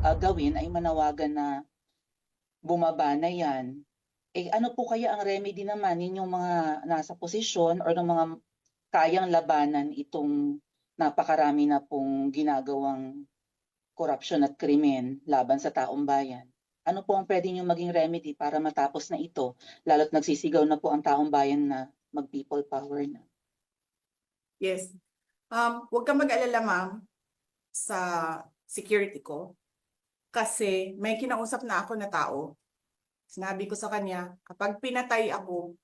gawin ay manawagan na bumaba na yan. Ano po kaya ang remedy naman ninyong mga nasa posisyon or ng mga kayang labanan itong napakarami na pong ginagawang korupsyon at krimen laban sa taong bayan? Ano po ang pwede niyong maging remedy para matapos na ito, lalo't nagsisigaw na po ang taong bayan na mag-people power na? Yes. Huwag kang mag-alala, ma'am, sa security ko. Kasi may kinausap na ako na tao. Sinabi ko sa kanya, kapag pinatay ako,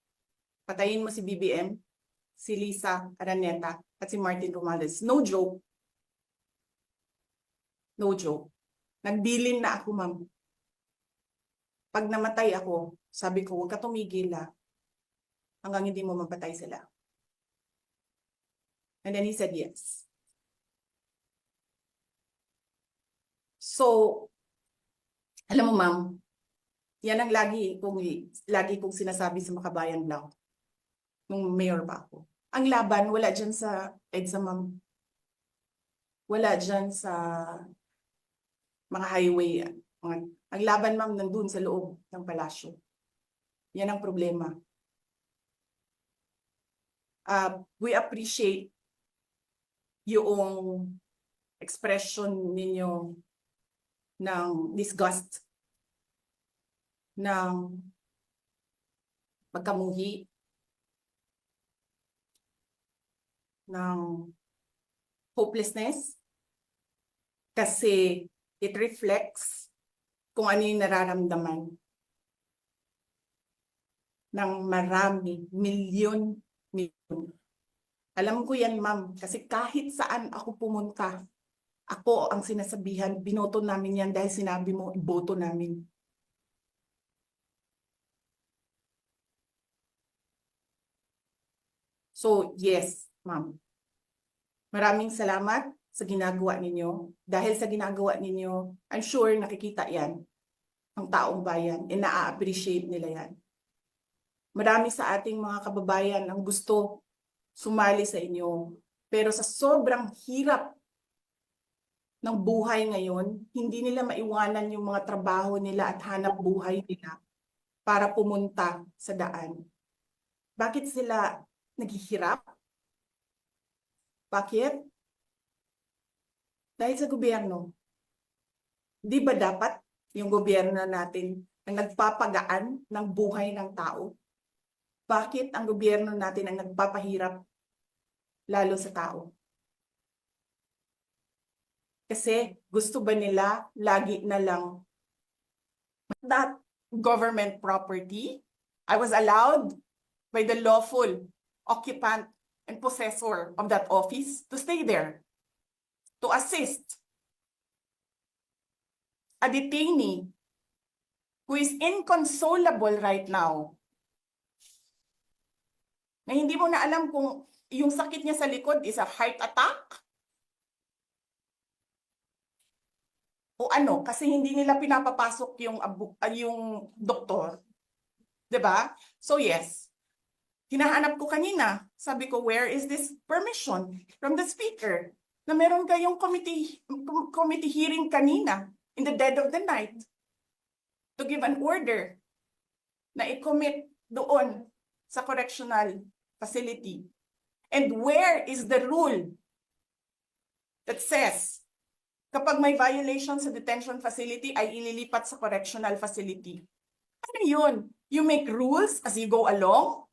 patayin mo si BBM, si Lisa Araneta, at si Martin Romualdez. No joke. No joke. Nagbilin na ako, ma'am. Pag namatay ako, sabi ko, huwag ka tumigil hanggang hindi mo mapatay sila. And then he said yes. So, alam mo, ma'am, yan ang lagi kong sinasabi sa Makabayan Blanc nung mayor pa ako. Ang laban, wala dyan sa EDSA, ma'am. Wala dyan sa mga highway. Ang laban, ma'am, nandun sa loob ng palasyo. Yan ang problema. We appreciate yung expression ninyo ng disgust, ng pagkamuhi, ng hopelessness, kasi it reflects kung ano yung nararamdaman ng marami, milyon. Alam ko yan, ma'am, kasi kahit saan ako pumunta, ako ang sinasabihan, binoto namin yan dahil sinabi mo, iboto namin. So, yes, ma'am. Maraming salamat sa ginagawa ninyo. Dahil sa ginagawa ninyo, I'm sure nakikita yan ng taong bayan and na-appreciate nila yan. Marami sa ating mga kababayan ang gusto sumali sa inyo. Pero sa sobrang hirap ng buhay ngayon, hindi nila maiwanan yung mga trabaho nila at hanap buhay nila para pumunta sa daan. Bakit sila naghihirap? Bakit? Dahil sa gobyerno. Di ba dapat yung gobyerno natin ang nagpapagaan ng buhay ng tao? Bakit ang gobyerno natin ang nagpapahirap lalo sa tao? Kasi gusto ba nila lagi na lang that government property? I was allowed by the lawful occupant and possessor of that office to stay there, to assist a detainee who is inconsolable right now, na hindi mo na alam kung yung sakit niya sa likod is a heart attack o ano, kasi hindi nila pinapapasok yung doktor. 'Di ba? So yes, hinahanap ko kanina, sabi ko, where is this permission from the speaker? Na meron kayong committee hearing kanina in the dead of the night to give an order na i-commit doon sa correctional facility. And where is the rule that says kapag may violation sa detention facility ay ililipat sa correctional facility? Ano yun? You make rules as you go along?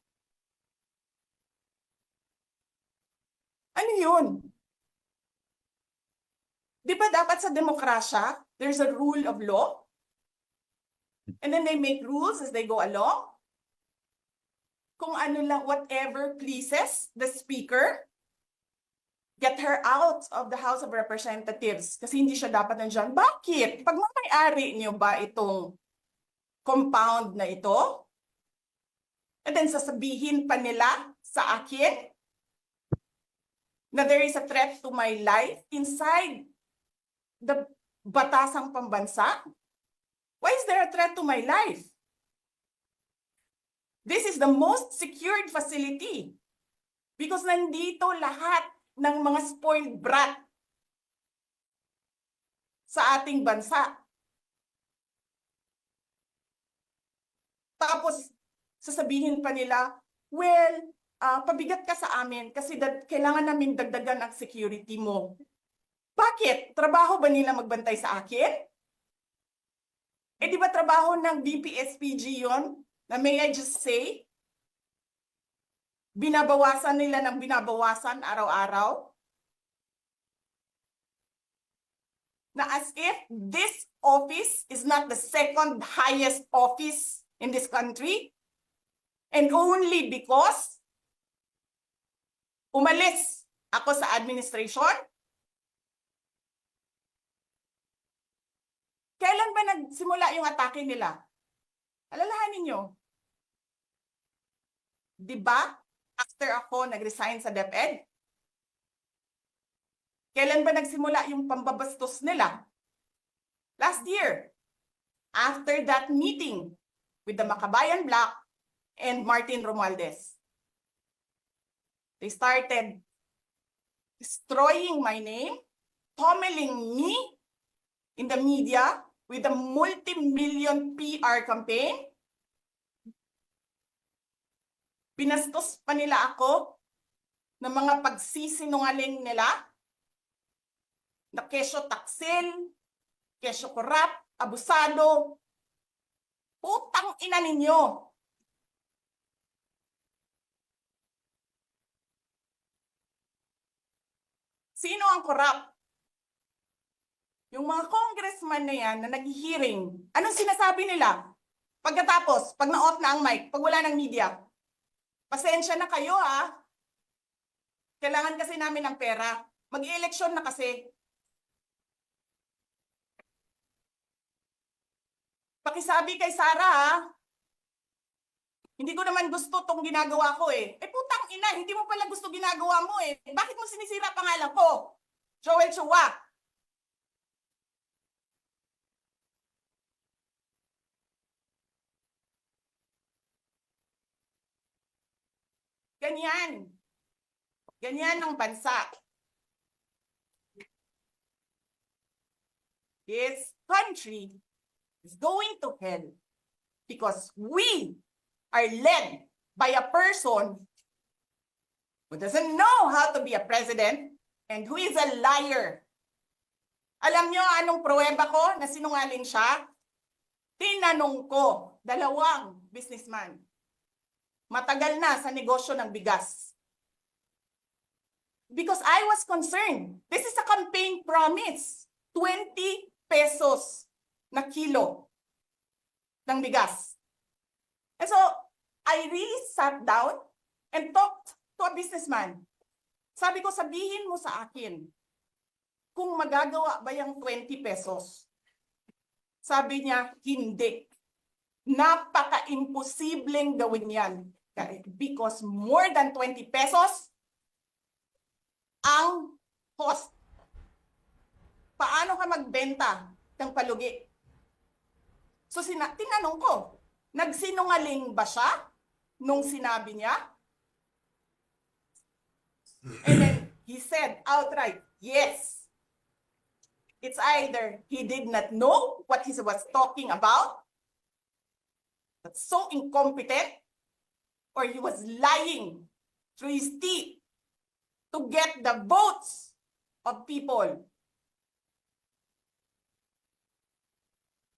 Ano yun? Di ba dapat sa demokrasya, there's a rule of law? And then they make rules as they go along? Kung ano lang, whatever pleases the speaker, get her out of the House of Representatives. Kasi hindi siya dapat nandiyan. Bakit? Pag may-ari niyo ba itong compound na ito? And then sasabihin pa nila sa akin na there is a threat to my life inside the batasang pambansa? Why is there a threat to my life? This is the most secured facility because nandito lahat ng mga spoiled brat sa ating bansa. Tapos, sasabihin pa nila, well, pabigat ka sa amin kasi kailangan namin dagdagan ang security mo. Bakit? Trabaho ba nila magbantay sa akin? Eh di ba trabaho ng DPSPG yon? Na may I just say? Binabawasan nila ng binabawasan araw-araw? Na as if this office is not the second highest office in this country, and only because umalis ako sa administration. Kailan ba nagsimula yung atake nila? Alalahanin nyo. Di ba? After ako nag-resign sa DepEd, kailan ba nagsimula yung pambabastos nila? Last year. After that meeting with the Makabayan Bloc and Martin Romualdez. They started destroying my name, pummeling me in the media with a multi-million PR campaign. Binastos pa nila ako ng mga pagsisinungaling nila na kesyo taksil, kesyo korap, abusado. Putang ina ninyo. Sino ang korap? Yung mga congressman na yan na nag-hearing, anong sinasabi nila? Pagkatapos, pag na-off na ang mic, pag wala ng media, pasensya na kayo ha. Kailangan kasi namin ng pera. Mag-eleksyon na kasi. Pakisabi kay Sara ha. Hindi ko naman gusto tong ginagawa ko eh. Eh putang ina, hindi mo pala gusto ginagawa mo eh. Bakit mo sinisira pangalan ko? Joel Chua. Ganyan. Ganyan ang bansa. This country is going to hell because we are led by a person who doesn't know how to be a president and who is a liar. Alam nyo anong pruweba ko na sinungaling siya? Tinanong ko, dalawang businessman. Matagal na sa negosyo ng bigas. Because I was concerned. This is a campaign promise. 20 pesos na kilo ng bigas. And so, I really sat down and talked to a businessman. Sabi ko, sabihin mo sa akin, kung magagawa ba yung 20 pesos? Sabi niya, hindi. Napaka-imposibleng gawin yan. Because more than 20 pesos ang cost. Paano ka magbenta ng palugi? So tinanong ko, nagsinungaling ba siya nung sinabi niya? And then he said outright, yes. It's either he did not know what he was talking about, that's so incompetent, or he was lying through his teeth to get the votes of people.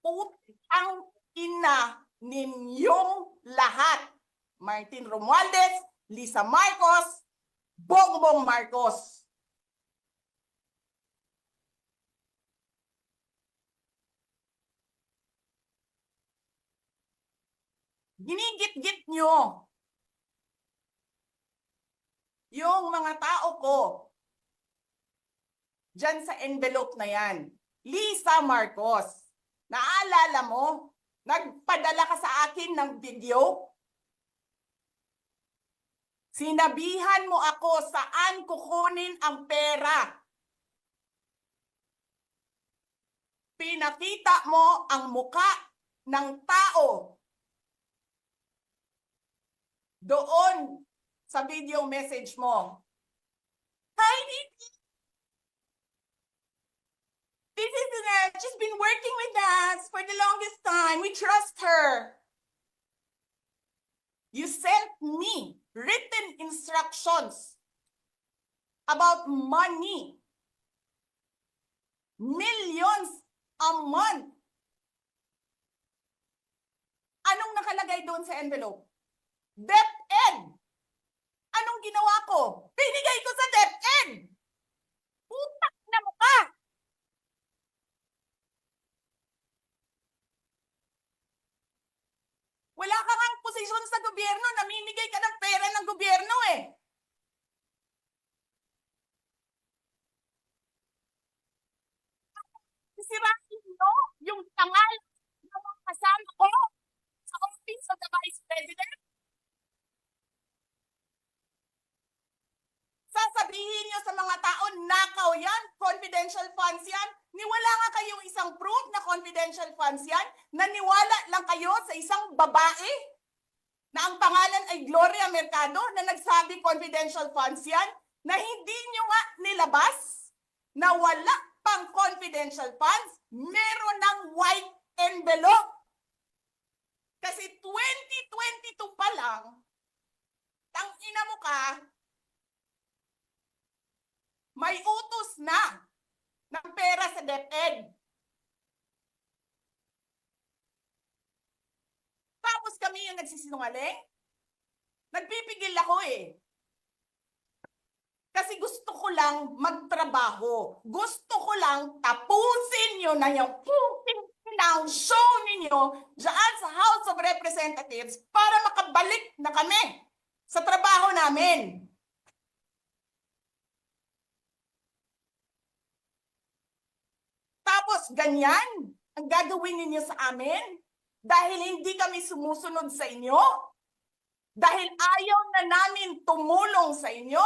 Putang ina ninyong lahat. Martin Romualdez, Lisa Marcos, Bongbong Marcos. Ginigit-git nyo yung mga tao ko dyan sa envelope na yan. Lisa Marcos, naalala mo, nagpadala ka sa akin ng video? Sinabihan mo ako saan kukunin ang pera. Pinakita mo ang muka ng tao doon sa video message mo. Hi, Vicky. This is She's been working with us for the longest time. We trust her. You sent me written instructions about money. Millions a month. Anong nakalagay doon sa envelope? DepEd. Anong ginawa ko? Binigay ko sa DepEd. Utak na mukha. Wala ka ngang posisyon sa gobyerno, namimigay ka ng pera ng gobyerno eh. Sisirain mo yung tangal ng mga kasama ko sa Office of the Vice President. Sasabihin niyo sa mga tao, nakaw yan, confidential funds yan. Niwala nga kayong isang proof na confidential funds yan. Naniwala lang kayo sa isang babae na ang pangalan ay Gloria Mercado na nagsabi confidential funds yan, na hindi niyo nga nilabas na wala pang confidential funds, meron ng white envelope. Kasi 2022 pa lang, tangina mo ka, may utos na ng pera sa DepEd. Tapos kami yung nagsisinungaling? Nagpipigil ako eh. Kasi gusto ko lang magtrabaho. Gusto ko lang tapusin nyo na yung ng show ninyo dyan sa House of Representatives para makabalik na kami sa trabaho namin. Tapos ganyan ang gagawin ninyo sa amin dahil hindi kami sumusunod sa inyo? Dahil ayaw na namin tumulong sa inyo?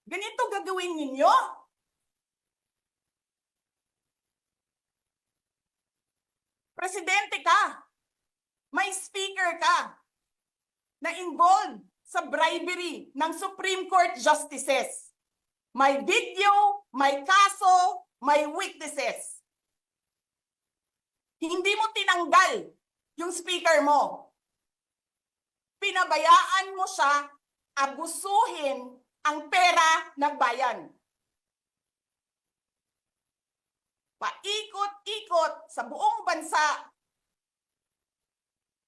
Ganito gagawin ninyo? Presidente ka, may speaker ka na involved sa bribery ng Supreme Court justices. May video, may kaso, may witnesses. Hindi mo tinanggal yung speaker mo. Pinabayaan mo siya abusuhin ang pera ng bayan. Paikot-ikot sa buong bansa,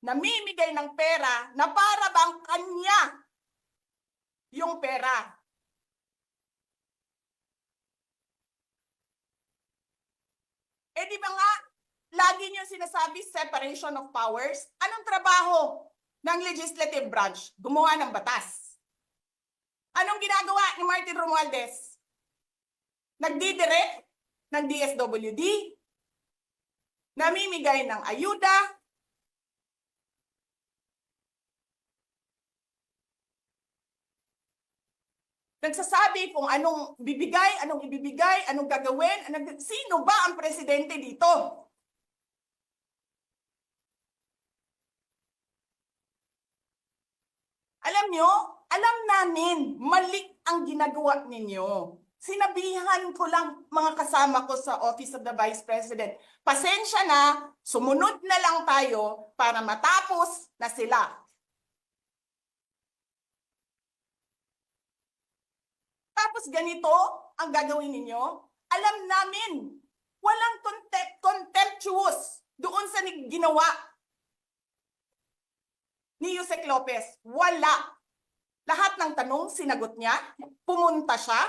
namimigay ng pera na para bang kanya yung pera. Eh di ba nga, lagi niyo sinasabi separation of powers? Anong trabaho ng legislative branch? Gumawa ng batas. Anong ginagawa ni Martin Romualdez? Nagdidirect ng DSWD, namimigay ng ayuda, nagsasabi kung anong bibigay, anong ibibigay, anong gagawin, sino ba ang presidente dito? Alam nyo, alam namin, mali ang ginagawa ninyo. Sinabihan ko lang mga kasama ko sa Office of the Vice President, pasensya na, sumunod na lang tayo para matapos na sila. Tapos ganito ang gagawin ninyo? Alam namin, walang contemptuous doon sa ginawa ni Yusek Lopez. Wala. Lahat ng tanong sinagot niya, pumunta siya,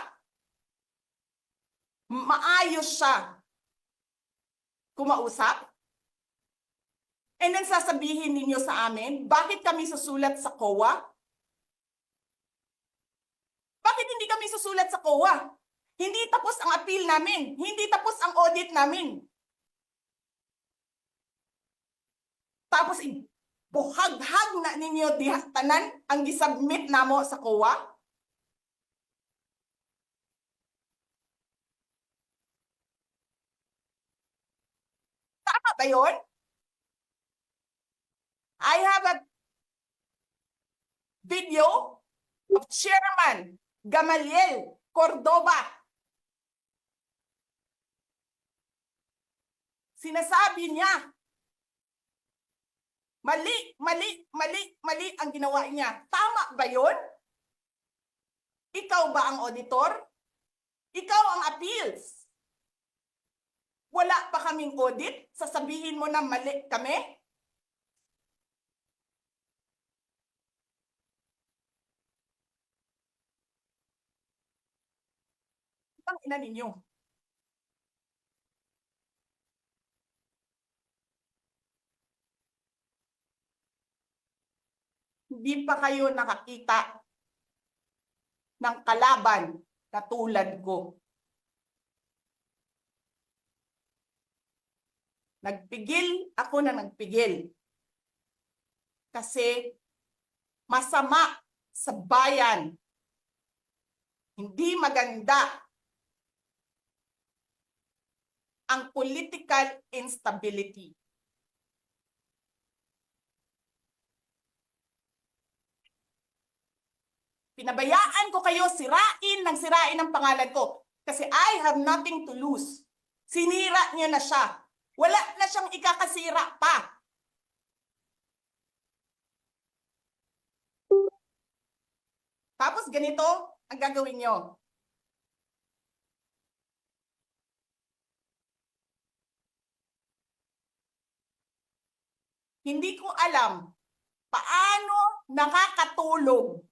maayos siya kumausap, and then sasabihin ninyo sa amin, bakit kami susulat sa COA? Bakit hindi kami susulat sa COA? Hindi tapos ang appeal namin. Hindi tapos ang audit namin. Tapos buhaghag na ninyo tanan ang gisubmit namo sa COA? Tama ba yun? I have a video of Chairman Gamaliel Cordoba. Sinasabi niya, mali, mali, mali, mali ang ginawa niya. Tama ba yun? Ikaw ba ang auditor? Ikaw ang appeals. Wala pa kaming audit? Sasabihin mo na mali kami? Ang ina ninyo. Hindi pa kayo nakakita ng kalaban na tulad ko. Nagpigil ako na nagpigil. Kasi masama sa bayan. Hindi maganda ang political instability. Pinabayaan ko kayo sirain ang pangalan ko. Kasi I have nothing to lose. Sinira niya na siya. Wala na siyang ikakasira pa. Tapos ganito ang gagawin niyo. Hindi ko alam paano nakakatulog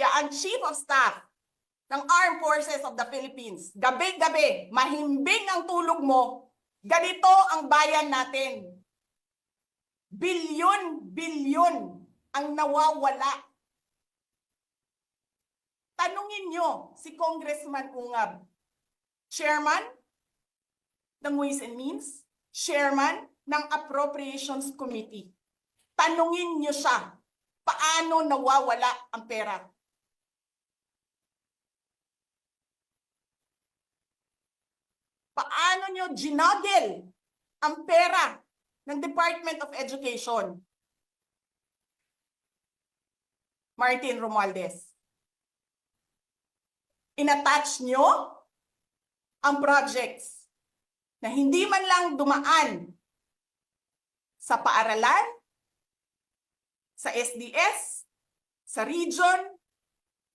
ang Chief of Staff ng Armed Forces of the Philippines. Gabi-gabi, mahimbing ang tulog mo. Ganito ang bayan natin. Bilyon-bilyon ang nawawala. Tanungin nyo si Congressman Ungab, Chairman ng Ways and Means, Chairman ng Appropriations Committee. Tanungin nyo siya, paano nawawala ang pera? Paano nyo ginagel ang pera ng Department of Education? Martin Romualdez. Inattach nyo ang projects na hindi man lang dumaan sa paaralan, sa SDS, sa region,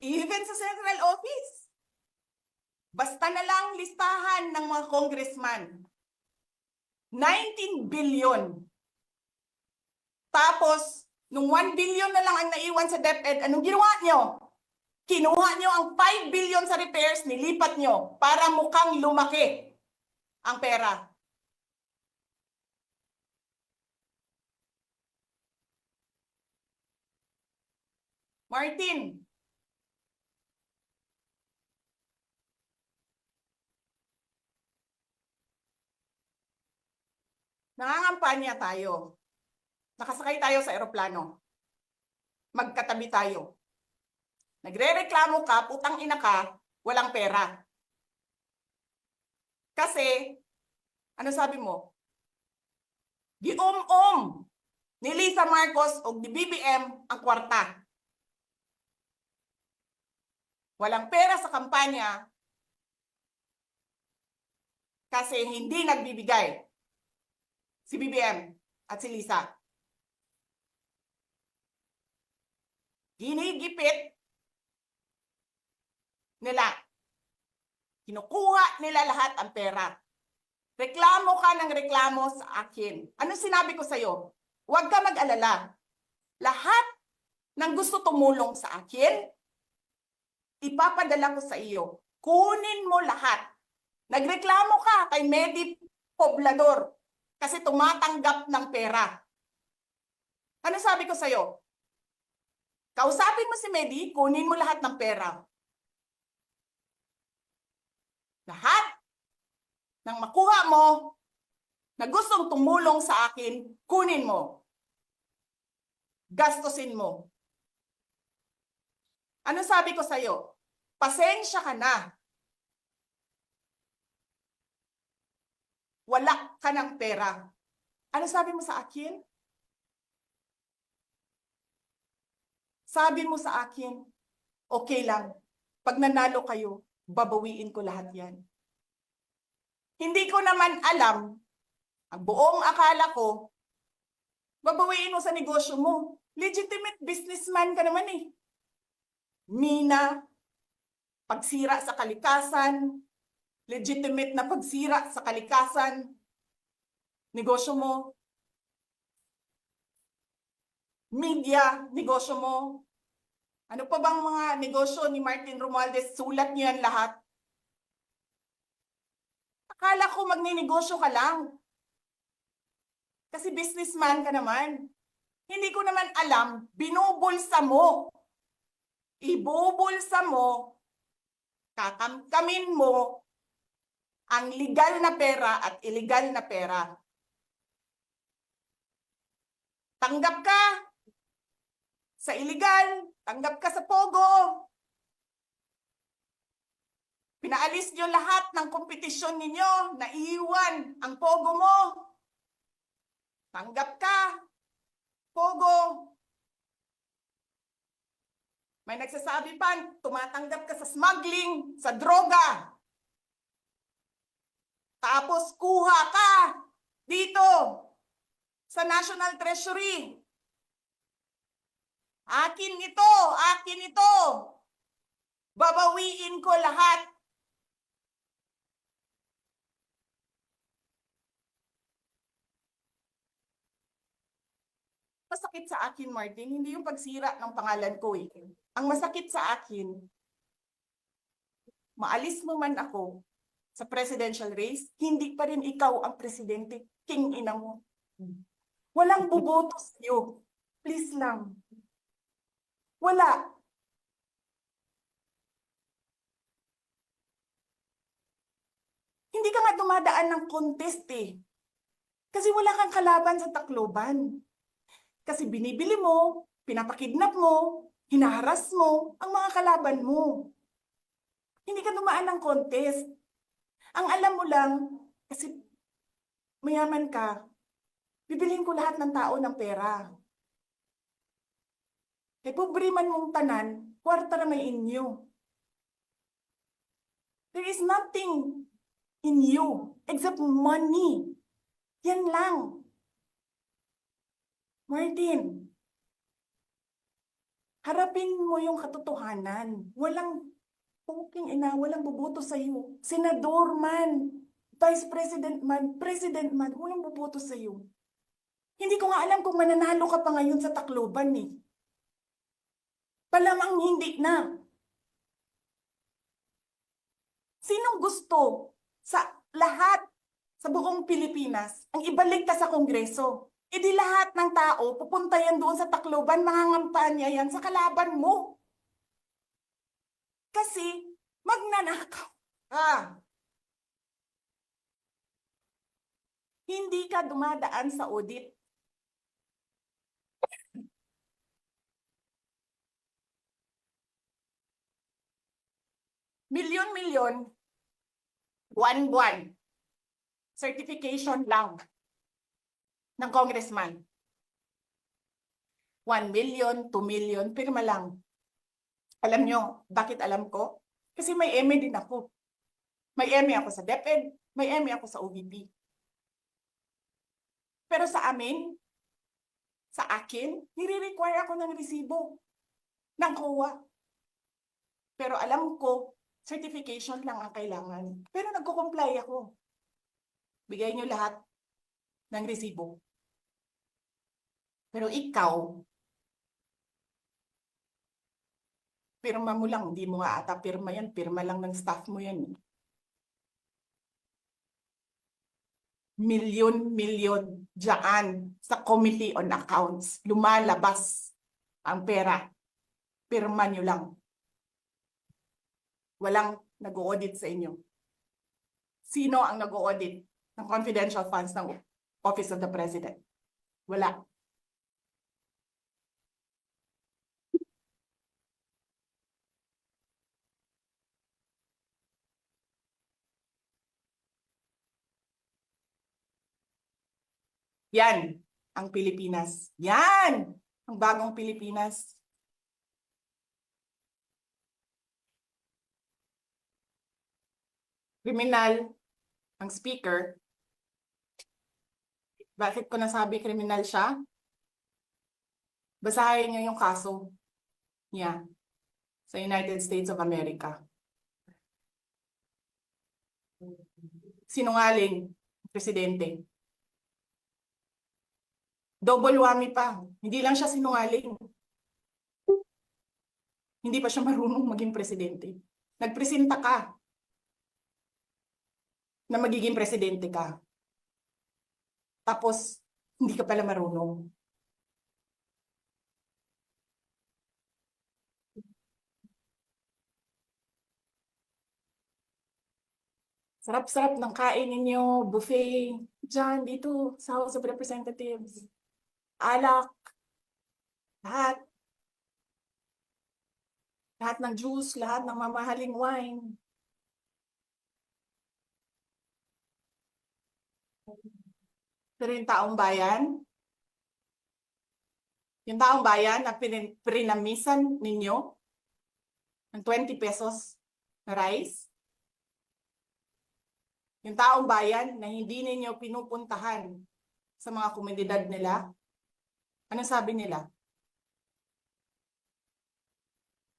even sa central office. Basta na lang listahan ng mga congressman. 19 billion. Tapos, nung 1 billion na lang ang naiwan sa DepEd, anong ginawa nyo? Kinuha nyo ang 5 billion sa repairs, nilipat nyo para mukhang lumaki ang pera. Martin, nangangampanya tayo. Nakasakay tayo sa eroplano. Magkatabi tayo. Nagre-reklamo ka, putang ina ka, walang pera. Kasi, ano sabi mo? Gium-um ni Lisa Marcos o ni BBM ang kwarta. Walang pera sa kampanya kasi hindi nagbibigay si BBM at si Lisa. Ginigipit nila. Kinukuha nila lahat ang pera. Reklamo ka ng reklamo sa akin. Ano sinabi ko sa'yo? Huwag ka mag-alala. Lahat ng gusto tumulong sa akin, ipapadala ko sa iyo. Kunin mo lahat. Nagreklamo ka kay Medi Poblador kasi tumatanggap ng pera. Ano sabi ko sa'yo? Kausapin mo si Medi, kunin mo lahat ng pera. Lahat ng makuha mo na gustong tumulong sa akin, kunin mo. Gastusin mo. Ano sabi ko sa'yo? Pasensya ka na. Wala ka ng pera. Ano sabi mo sa akin? Sabi mo sa akin, okay lang. Pag nanalo kayo, babawiin ko lahat yan. Hindi ko naman alam, ang buong akala ko, babawiin mo sa negosyo mo. Legitimate businessman ka naman eh. Mina, pagsira sa kalikasan, legitimate na pagsira sa kalikasan, negosyo mo. Media, negosyo mo. Ano pa bang mga negosyo ni Martin Romualdez? Sulat niyo yan lahat. Akala ko magninegosyo ka lang. Kasi businessman ka naman. Hindi ko naman alam, binubulsa mo. Ibubulsa mo, kakamkamin mo ang legal na pera at illegal na pera. Tanggap ka sa illegal, tanggap ka sa pogo. Pinaalis nyo lahat ng kompetisyon ninyo, naiiwan ang pogo mo. Tanggap ka, pogo. May nagsasabi pa, tumatanggap ka sa smuggling, sa droga. Tapos kuha ka dito sa National Treasury. Akin ito, akin ito. Babawiin ko lahat. Masakit sa akin, Martin, hindi yung pagsira ng pangalan ko eh. Ang masakit sa akin, maalis mo man ako sa presidential race, hindi pa rin ikaw ang presidente, king ina mo. Walang boboto sa'yo. Please lang. Wala. Hindi ka nga dumadaan ng contest eh. Kasi wala kang kalaban sa Tacloban. Kasi binibili mo, pinapakidnap mo, hinaharas mo ang mga kalaban mo. Hindi ka dumaan ng contest. Ang alam mo lang, kasi mayaman ka, bibilhin ko lahat ng tao ng pera. Kay pobre man mong tanan, kwarta na may inyo. There is nothing in you except money. Yan lang. Martin, harapin mo yung katotohanan. Walang puking ina, walang boboto sa'yo. Senador man, Vice President man, walang boboto sa'yo. Hindi ko nga alam kung mananalo ka pa ngayon sa Tacloban eh. Palamang hindi na. Sinong gusto sa lahat sa buong Pilipinas ang ibalik ka sa Kongreso? E di lahat ng tao pupunta yan doon sa Tacloban, mangangampanya yan sa kalaban mo. Kasi magnanakaw ka. Hindi ka dumadaan sa audit. Milyon-milyon, buwan-buwan. Certification lang ng congressman. 1 million, 2 million, pirma lang. Alam nyo, bakit alam ko? Kasi may MA din ako. May MA ako sa DepEd, may MA ako sa OVP. Pero sa amin, sa akin, nire-require ako ng resibo ng COA. Pero alam ko, certification lang ang kailangan. Pero nagko-comply ako. Bigay nyo lahat ng resibo. Pero ikaw, pirma mo lang, hindi mo nga ata pirma yan, pirma lang ng staff mo yan. Milyon-milyon dyan sa Committee on Accounts. Lumalabas ang pera. Pirma nyo lang. Walang nag-audit sa inyo. Sino ang nag-audit ng confidential funds ng Office of the President? Wala. Yan ang Pilipinas. Yan ang bagong Pilipinas. kriminal ang speaker. Bakit ko nasabi kriminal siya? Basahin niyo yung kaso niya sa United States of America. Sinungaling, presidente. Double whammy pa. Hindi lang siya sinungaling. Hindi pa siya marunong maging presidente. Nagpresenta ka na magiging presidente ka. Tapos, hindi ka pala marunong. Sarap-sarap ng kain ninyo, buffet, dyan, dito, sa House of Representatives. Alak, lahat. Lahat ng juice, lahat ng mamahaling wine. Pero yung taong bayan na pinamisan ninyo ng 20 pesos na rice, yung taong bayan na hindi ninyo pinupuntahan sa mga komunidad nila, ano sabi nila?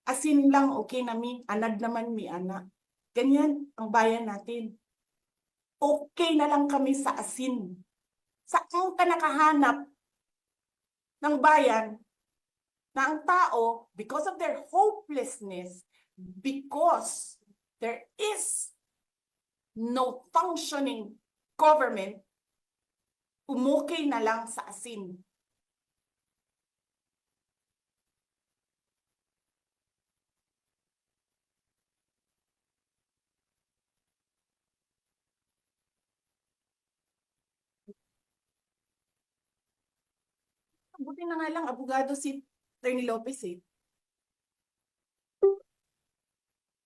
Asin lang okay na mi, anad naman mi anak. Ganyan ang bayan natin. Okay na lang kami sa asin. Saan ka nakahanap ng bayan na ang tao, because of their hopelessness, because there is no functioning government, umukay na lang sa asin. Buti na nga lang, abogado si Attorney Lopez eh.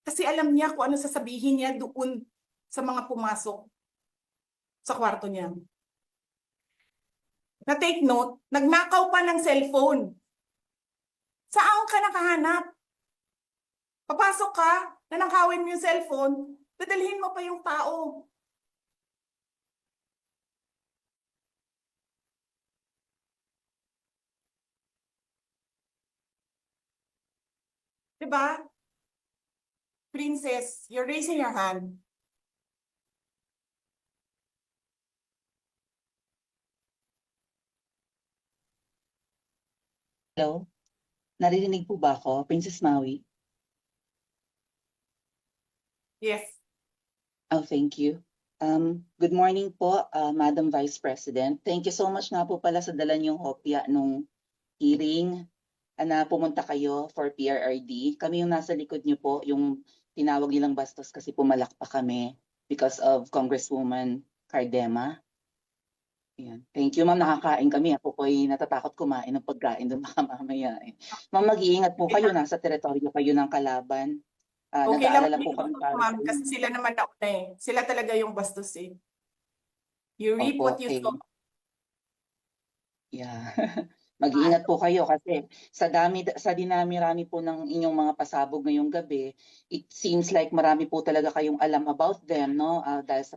Kasi alam niya kung ano sasabihin niya doon sa mga pumasok sa kwarto niya. Na take note, nagnakaw pa ng cellphone. Saan ka nakahanap? Papasok ka, nanakawin mo yung cellphone, dadalhin mo pa yung tao. Diba? Princess, you're raising your hand. Hello? Naririnig po ba ako, Princess Maui? Yes. Oh, thank you. Good morning po, Madam Vice President. Thank you so much nga po pala sa dala niyong hopya nung hearing na pumunta kayo for PRRD. Kami yung nasa likod niyo po, yung tinawag nilang bastos kasi pumalak pa kami because of Congresswoman Cardema. Ayan. Thank you, ma'am. Nakakain kami. Ako po ay natatakot kumain ng pagkain doon baka mamaya. Ma'am, mag-iingat po kayo. Nasa teritoryo kayo ng kalaban. Okay lang Nag-aalala po kami para ma'am, sa kasi inyo. sila naman nauna eh. Sila talaga yung bastos eh. You reap Opo, what you okay. sow. Yeah. Mag-iingat po kayo kasi sa dinami-rami po ng inyong mga pasabog ngayong gabi, it seems like marami po talaga kayong alam about them, no? Dahil sa